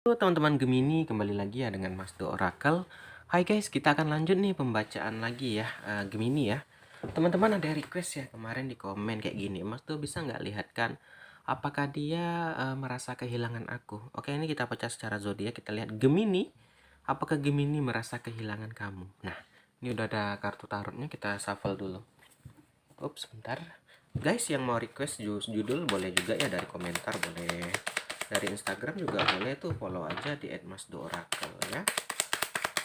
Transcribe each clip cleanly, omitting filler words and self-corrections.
Halo teman-teman Gemini, kembali lagi ya dengan Mas Do Oracle. Hai guys, kita akan lanjut nih pembacaan lagi ya, Gemini ya. Teman-teman ada request ya kemarin di komen kayak gini, Mas Do bisa nggak lihatkan apakah dia merasa kehilangan aku? Oke, ini kita baca secara zodiak, kita lihat Gemini. Apakah Gemini merasa kehilangan kamu? Nah, ini udah ada kartu tarotnya, kita shuffle dulu. Ups, sebentar. Guys yang mau request judul boleh juga ya dari komentar, boleh dari Instagram juga boleh tuh, follow aja di @masdooracle ya.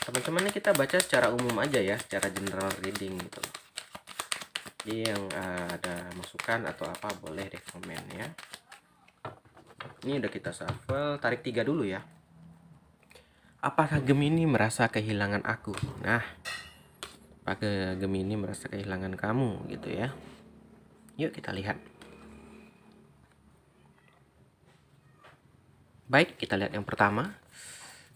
Teman-teman ini kita baca secara umum aja ya, secara general reading gitu. Jadi yang ada masukan atau apa boleh deh komen ya. Ini udah kita shuffle, tarik 3 dulu ya. Apakah Gemini merasa kehilangan aku? Nah, apakah Gemini merasa kehilangan kamu gitu ya. Yuk kita lihat. Baik, kita lihat yang pertama.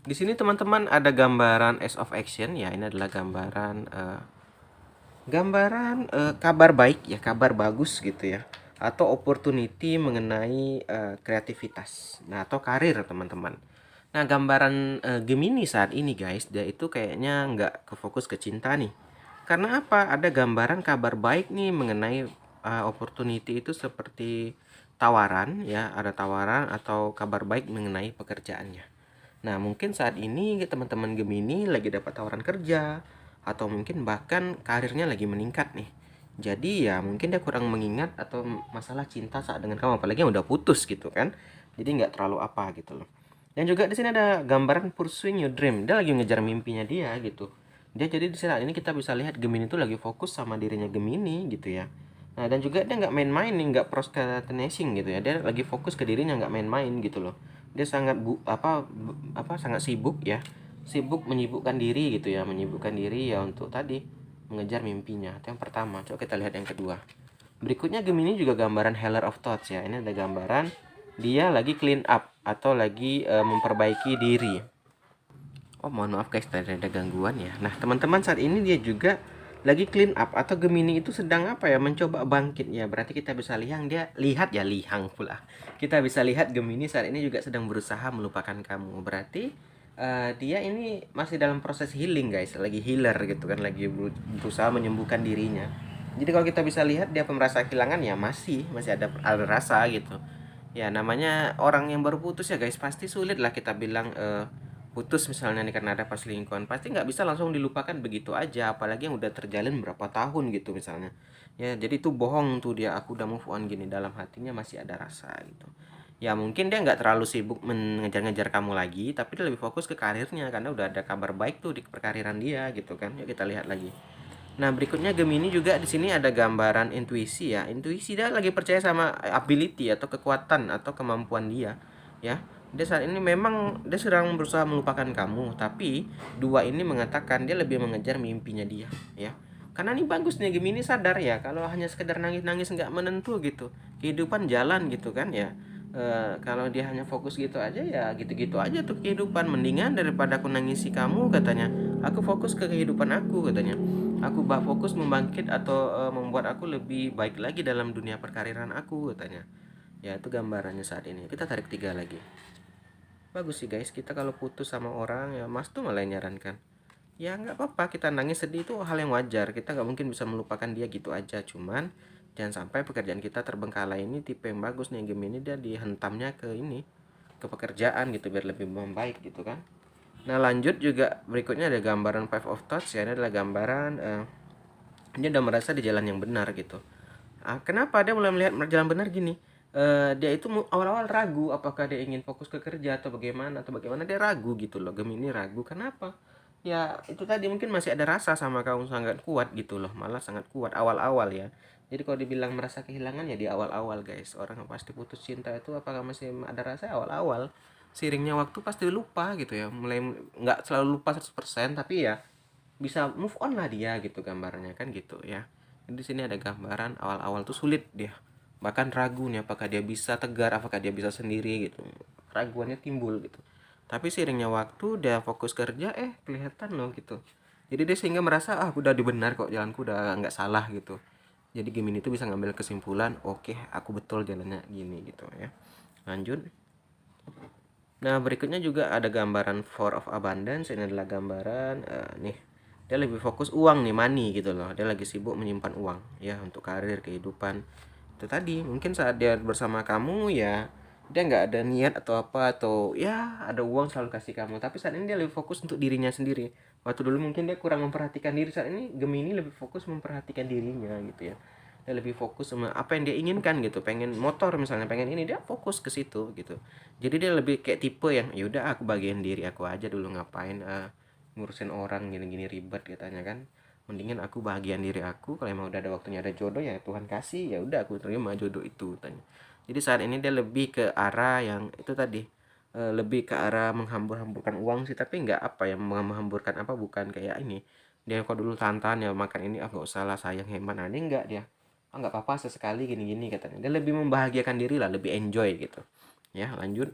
Di sini teman-teman ada gambaran Ace of Action ya. Ini adalah gambaran kabar baik ya, kabar bagus gitu ya, atau opportunity mengenai kreativitas. Nah, atau karir teman-teman. Nah, gambaran Gemini saat ini guys, dia itu kayaknya nggak kefokus ke cinta nih. Karena apa? Ada gambaran kabar baik nih mengenai opportunity itu seperti tawaran ya, ada tawaran atau kabar baik mengenai pekerjaannya. Nah, mungkin saat ini teman-teman Gemini lagi dapat tawaran kerja atau mungkin bahkan karirnya lagi meningkat nih. Jadi ya mungkin dia kurang mengingat atau masalah cinta saat dengan kamu, apalagi yang udah putus gitu kan. Jadi nggak terlalu apa gitu loh. Dan juga di sini ada gambaran pursuing your dream. Dia lagi ngejar mimpinya dia gitu. Dia jadi di saat ini kita bisa lihat Gemini itu lagi fokus sama dirinya Gemini gitu ya. Nah, dan juga dia nggak main-main nih, nggak procrastinating gitu ya. Dia lagi fokus ke dirinya, nggak main-main gitu loh. Dia sangat sangat sibuk ya. Sibuk menyibukkan diri gitu ya, menyibukkan diri ya untuk tadi mengejar mimpinya. Itu yang pertama. Coba kita lihat yang kedua. Berikutnya Gemini juga gambaran Healer of Thoughts ya. Ini ada gambaran dia lagi clean up atau lagi memperbaiki diri. Oh, mohon maaf guys, tadi ada gangguan ya. Nah, teman-teman saat ini dia juga lagi clean up atau Gemini itu sedang apa ya, mencoba bangkit ya. Berarti kita bisa lihang pula. Kita bisa lihat Gemini saat ini juga sedang berusaha melupakan kamu. Berarti dia ini masih dalam proses healing guys, lagi healer gitu kan, lagi berusaha menyembuhkan dirinya. Jadi kalau kita bisa lihat dia merasa kehilangan ya, masih ada rasa gitu. Ya namanya orang yang baru putus ya guys, pasti sulit lah kita bilang putus misalnya nih karena ada perselingkuhan, pasti nggak bisa langsung dilupakan begitu aja, apalagi yang udah terjalin berapa tahun gitu misalnya ya. Jadi itu bohong tuh dia, aku udah move on gini, dalam hatinya masih ada rasa gitu ya. Mungkin dia nggak terlalu sibuk mengejar-ngejar kamu lagi, tapi dia lebih fokus ke karirnya karena udah ada kabar baik tuh di perkariran dia gitu kan. Yuk kita lihat lagi. Nah, berikutnya Gemini juga di sini ada gambaran intuisi ya. Intuisi, dia lagi percaya sama ability atau kekuatan atau kemampuan dia ya. Dia saat ini memang dia sedang berusaha melupakan kamu, tapi dua ini mengatakan dia lebih mengejar mimpinya dia ya. Karena ini bagus nih, Gemini sadar ya kalau hanya sekedar nangis-nangis nggak menentu gitu. Kehidupan jalan gitu kan ya. Kalau dia hanya fokus gitu aja ya gitu-gitu aja tuh kehidupan. Mendingan daripada aku nangisi kamu katanya, aku fokus ke kehidupan aku katanya. Aku fokus membangkit atau membuat aku lebih baik lagi dalam dunia perkariran aku katanya. Ya itu gambarannya saat ini. Kita tarik 3 lagi. Bagus sih guys, kita kalau putus sama orang ya, Mas tuh malah nyarankan, ya nggak apa-apa, kita nangis sedih itu hal yang wajar. Kita nggak mungkin bisa melupakan dia gitu aja. Cuman jangan sampai pekerjaan kita terbengkalai. Ini tipe yang bagus nih Gemini, dia dihentamnya ke ini, ke pekerjaan gitu biar lebih membaik gitu kan. Nah lanjut juga berikutnya ada gambaran Five of Thoughts ya. Ini adalah gambaran dia udah merasa di jalan yang benar gitu. Kenapa dia mulai melihat jalan benar gini? Dia itu awal-awal ragu apakah dia ingin fokus ke kerja atau bagaimana dia ragu gitu loh. Gemini ragu. Kenapa? Ya itu tadi, mungkin masih ada rasa sama kamu sangat kuat gitu loh, malah sangat kuat awal-awal ya. Jadi kalau dibilang merasa kehilangan ya di awal-awal guys. Orang yang pasti putus cinta itu apakah masih ada rasa awal-awal. Seiringnya waktu pasti lupa gitu ya. Mulai nggak selalu lupa 100%, tapi ya bisa move on lah dia gitu, gambarnya kan gitu ya. Jadi di sini ada gambaran awal-awal tuh sulit dia, bahkan ragu nih apakah dia bisa tegar, apakah dia bisa sendiri gitu, raguannya timbul gitu. Tapi seiringnya waktu dia fokus kerja, kelihatan loh gitu. Jadi dia sehingga merasa aku udah dibenar kok, jalanku udah nggak salah gitu. Jadi Gemini itu bisa ngambil kesimpulan, oke, aku betul jalannya gini gitu ya. Lanjut. Nah, berikutnya juga ada gambaran Four of Abundance. Ini adalah gambaran nih, dia lebih fokus uang nih, money gitu loh. Dia lagi sibuk menyimpan uang ya untuk karir, kehidupan. Itu tadi mungkin saat dia bersama kamu ya dia nggak ada niat atau apa, atau ya ada uang selalu kasih kamu, tapi saat ini dia lebih fokus untuk dirinya sendiri. Waktu dulu mungkin dia kurang memperhatikan diri, saat ini Gemini lebih fokus memperhatikan dirinya gitu ya. Dia lebih fokus sama apa yang dia inginkan gitu, pengen motor misalnya, pengen ini, dia fokus ke situ gitu. Jadi dia lebih kayak tipe yang yaudah aku bagian diri aku aja dulu, ngapain ngurusin orang gini-gini ribet katanya kan. Mendingan aku bahagian diri aku, kalau emang udah ada waktunya ada jodoh ya Tuhan kasih, ya udah aku terima jodoh itu tanya. Jadi saat ini dia lebih ke arah yang itu tadi, lebih ke arah menghambur-hamburkan uang sih, tapi nggak apa ya, menghamburkan apa, bukan kayak ini. Dia kok dulu tantan ya makan ini, nggak usah lah sayang hemat, nah ini enggak dia. Nggak apa-apa sesekali gini-gini katanya. Dia lebih membahagiakan diri lah, lebih enjoy gitu. Ya, lanjut.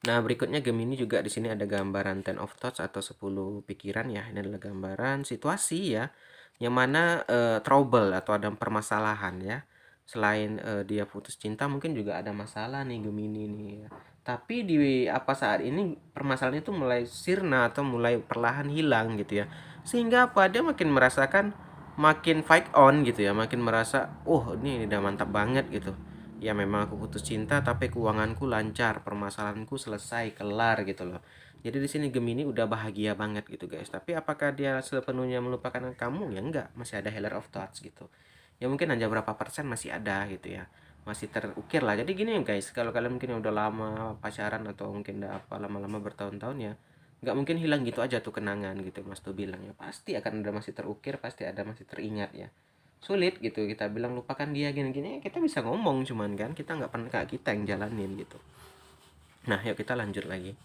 Nah, berikutnya Gemini juga di sini ada gambaran Ten of Thoughts atau 10 pikiran ya. Ini adalah gambaran situasi ya, yang mana trouble atau ada permasalahan ya. Selain dia putus cinta, mungkin juga ada masalah nih Gemini nih ya. Tapi di apa saat ini permasalahan itu mulai sirna atau mulai perlahan hilang gitu ya. Sehingga apa, dia makin merasakan, makin fight on gitu ya, makin merasa, "Oh, ini udah mantap banget," gitu. Ya memang aku putus cinta tapi keuanganku lancar, permasalahanku selesai, kelar gitu loh. Jadi di sini Gemini udah bahagia banget gitu guys. Tapi apakah dia sepenuhnya melupakan kamu? Ya enggak, masih ada Healer of Thoughts gitu. Ya mungkin hanya berapa persen masih ada gitu ya. Masih terukir lah. Jadi gini guys, kalau kalian mungkin udah lama pacaran atau mungkin udah apa lama-lama bertahun-tahun ya, nggak mungkin hilang gitu aja tuh kenangan gitu Mas tuh bilang ya. Pasti akan ada masih terukir, pasti ada masih teringat ya. Sulit gitu kita bilang lupakan dia gini-gini, kita bisa ngomong cuman kan kita nggak pernah, kayak kita yang jalanin gitu. Nah yuk kita lanjut lagi.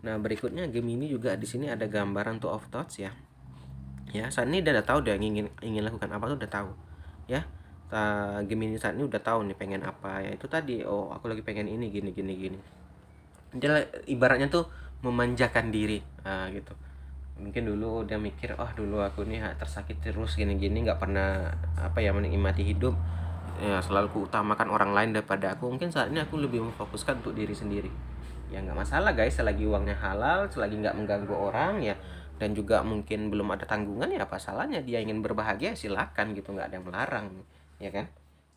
Nah berikutnya Gemini juga di sini ada gambaran Two of Thoughts ya. Ya saat ini dia udah tahu, dia ingin ingin lakukan apa tuh udah tahu ya. Gemini saat ini udah tahu nih pengen apa ya, itu tadi, oh aku lagi pengen ini gini gini gini. Dia ibaratnya tuh memanjakan diri gitu. Mungkin dulu dia mikir, oh dulu aku nih tersakit terus gini-gini, nggak pernah apa ya menikmati hidup ya, selalu kuutamakan orang lain daripada aku. Mungkin saat ini aku lebih memfokuskan untuk diri sendiri. Ya nggak masalah guys, selagi uangnya halal, selagi nggak mengganggu orang ya, dan juga mungkin belum ada tanggungan, ya apa salahnya dia ingin berbahagia, silakan gitu, nggak ada yang melarang ya kan.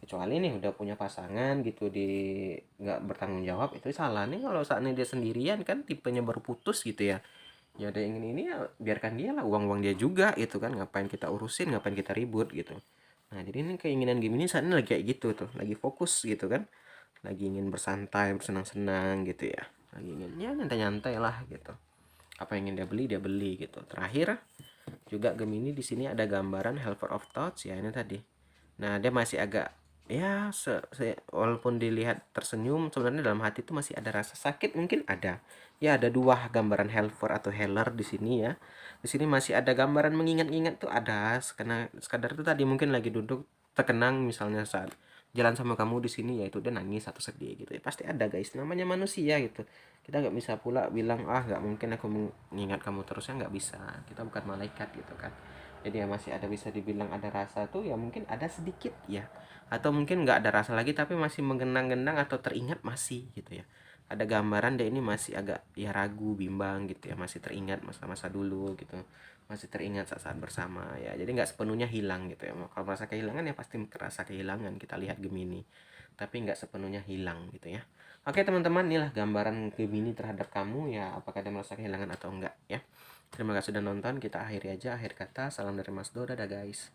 Kecuali nih udah punya pasangan gitu, di nggak bertanggung jawab, itu salah nih. Kalau saat ini dia sendirian kan, tipenya baru putus gitu ya, ya ada yang ini ya biarkan dia lah, uang-uang dia juga gitu kan, ngapain kita urusin, ngapain kita ribut gitu. Nah jadi ini keinginan Gemini saat ini lagi kayak gitu tuh, lagi fokus gitu kan, lagi ingin bersantai, bersenang-senang gitu ya, lagi ingin ya nyantai-nyantai lah gitu. Apa yang ingin dia beli gitu. Terakhir juga Gemini di sini ada gambaran Helper of Thoughts ya, ini tadi. Nah dia masih agak ya walaupun dilihat tersenyum, sebenarnya dalam hati itu masih ada rasa sakit, mungkin ada ya. Ada dua gambaran helper atau healer di sini ya. Di sini masih ada gambaran mengingat-ingat tuh ada, karena sekadar itu tadi mungkin lagi duduk terkenang misalnya saat jalan sama kamu di sini, yaitu dia nangis atau sedih gitu ya, pasti ada guys, namanya manusia gitu. Kita nggak bisa pula bilang ah nggak mungkin aku mengingat kamu terus, ya nggak bisa, kita bukan malaikat gitu kan. Jadi ya masih ada, bisa dibilang ada rasa tuh ya, mungkin ada sedikit ya, atau mungkin nggak ada rasa lagi tapi masih menggenang-genang atau teringat masih gitu ya. Ada gambaran deh ini masih agak ya ragu, bimbang gitu ya, masih teringat masa-masa dulu gitu, masih teringat saat-saat bersama ya. Jadi nggak sepenuhnya hilang gitu ya. Kalau merasa kehilangan ya pasti terasa kehilangan, kita lihat Gemini, tapi nggak sepenuhnya hilang gitu ya. Oke teman-teman, inilah gambaran Gemini terhadap kamu ya, apakah dia merasa kehilangan atau enggak ya. Terima kasih sudah nonton, kita akhiri aja. Akhir kata, salam dari Mas Do, dadah guys.